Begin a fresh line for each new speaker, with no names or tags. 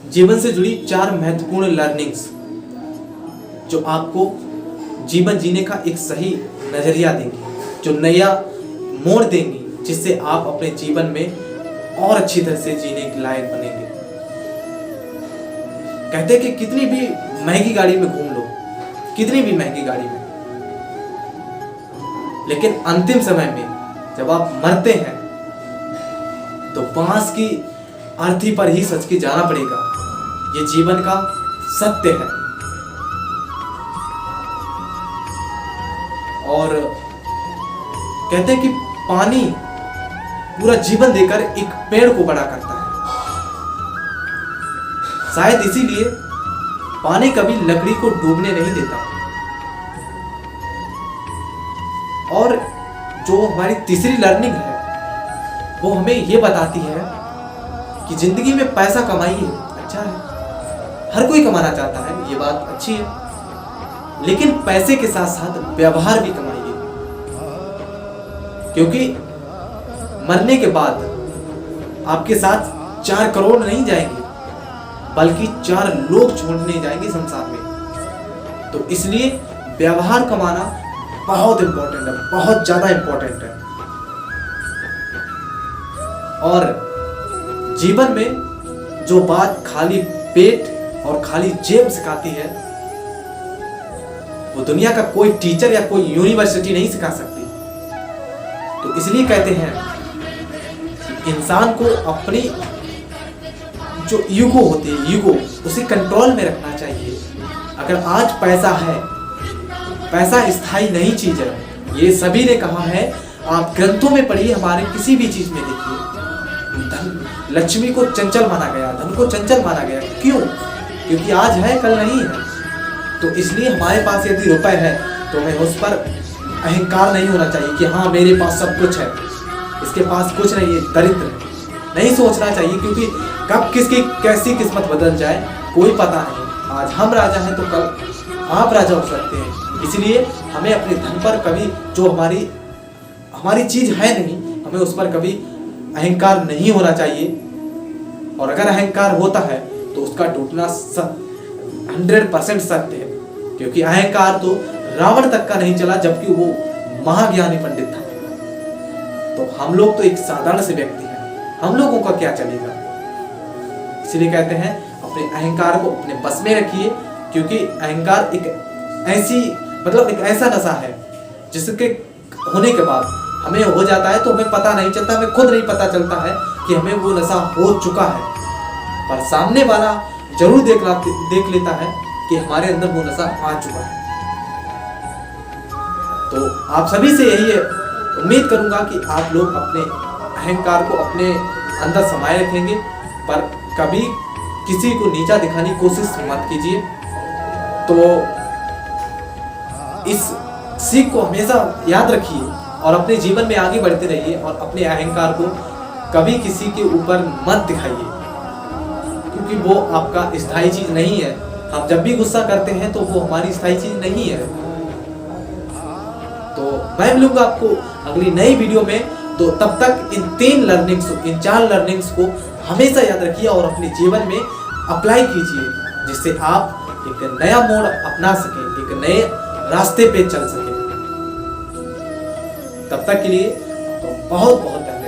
जीवन से जुड़ी 4 महत्वपूर्ण लर्निंग्स जो आपको जीवन जीने का एक सही नजरिया देंगी, जो नया मोड़ देंगी, जिससे आप अपने जीवन में और अच्छी तरह से जीने के लायक बनेंगे। कहते हैं कि कितनी भी महंगी गाड़ी में घूम लो, कितनी भी महंगी गाड़ी में, लेकिन अंतिम समय में जब आप मरते हैं तो बांस की अर्थी पर ही सच के जाना पड़ेगा। ये जीवन का सत्य है। और कहते हैं कि पानी पूरा जीवन देकर एक पेड़ को बड़ा करता है। शायद इसीलिए पानी कभी लकड़ी को डूबने नहीं देता। और जो हमारी तीसरी लर्निंग है वो हमें ये बताती है कि जिंदगी में पैसा कमाइए, अच्छा है, हर कोई कमाना चाहता है, ये बात अच्छी है, लेकिन पैसे के साथ साथ व्यवहार भी कमाइए, क्योंकि मरने के बाद आपके साथ 4 करोड़ नहीं जाएंगे, बल्कि 4 लोग छोड़ने जाएंगे संसार में। तो इसलिए व्यवहार कमाना बहुत इंपॉर्टेंट है, बहुत ज्यादा इंपॉर्टेंट है। और जीवन में जो बात खाली पेट और खाली जेब सिखाती है, वो दुनिया का कोई टीचर या कोई यूनिवर्सिटी नहीं सिखा सकती। तो इसलिए कहते हैं कि इंसान को अपनी जो ईगो होती है, ईगो, उसे कंट्रोल में रखना चाहिए। अगर आज पैसा है, पैसा स्थायी नहीं चीज है, ये सभी ने कहा है। आप ग्रंथों में पढ़िए, हमारे किसी भी चीज में देखिए, धन लक्ष्मी को चंचल माना गया, धन को चंचल माना गया। क्यों? क्योंकि आज है कल नहीं है। तो इसलिए हमारे पास यदि रुपए है तो हमें उस पर अहंकार नहीं होना चाहिए कि हाँ मेरे पास सब कुछ है, इसके पास कुछ नहीं है, दरिद्र है, नहीं सोचना चाहिए। क्योंकि कब किसकी कैसी किस्मत बदल जाए कोई पता नहीं। आज हम राजा हैं तो कल आप राजा हो सकते हैं। इसलिए हमें अपने धन पर कभी, जो हमारी चीज है नहीं, हमें उस पर कभी अहंकार नहीं होना चाहिए। और अगर अहंकार होता है तो उसका टूटना 100% सत्य है, क्योंकि अहंकार तो रावण तक का नहीं चला जबकि वो महाज्ञानी पंडित था। तो हम लोग तो एक साधारण से व्यक्ति हैं, हम लोगों का क्या चलेगा। इसलिए कहते हैं अपने अहंकार को अपने बस में रखिए, क्योंकि अहंकार एक ऐसा नशा है जिसके होने के बाद हमें हो जाता है तो हमें पता नहीं चलता, हमें खुद नहीं पता चलता है कि हमें वो नशा हो चुका है, पर सामने वाला जरूर देख लेता है कि हमारे अंदर वो नशा आ चुका है। तो आप सभी से यही उम्मीद करूंगा कि आप लोग अपने अहंकार को अपने अंदर समाये रखेंगे, पर कभी किसी को नीचा दिखाने की कोशिश मत कीजिए। तो इस सीख को हमेशा याद रखिए और अपने जीवन में आगे बढ़ते रहिए, और अपने अहंकार को कभी किसी के ऊपर मत दिखाइए, क्योंकि वो आपका स्थायी चीज नहीं है। हम जब भी गुस्सा करते हैं तो वो हमारी स्थायी चीज नहीं है। तो मैं मिलूंगा आपको अगली नई वीडियो में। तो तब तक इन 4 लर्निंग्स को हमेशा याद रखिए और अपने जीवन में अप्लाई कीजिए, जिससे आप एक नया मोड़ अपना सकें, एक नए रास्ते पे चल सकें। तब तक के लिए तो बहुत बहुत धन्यवाद।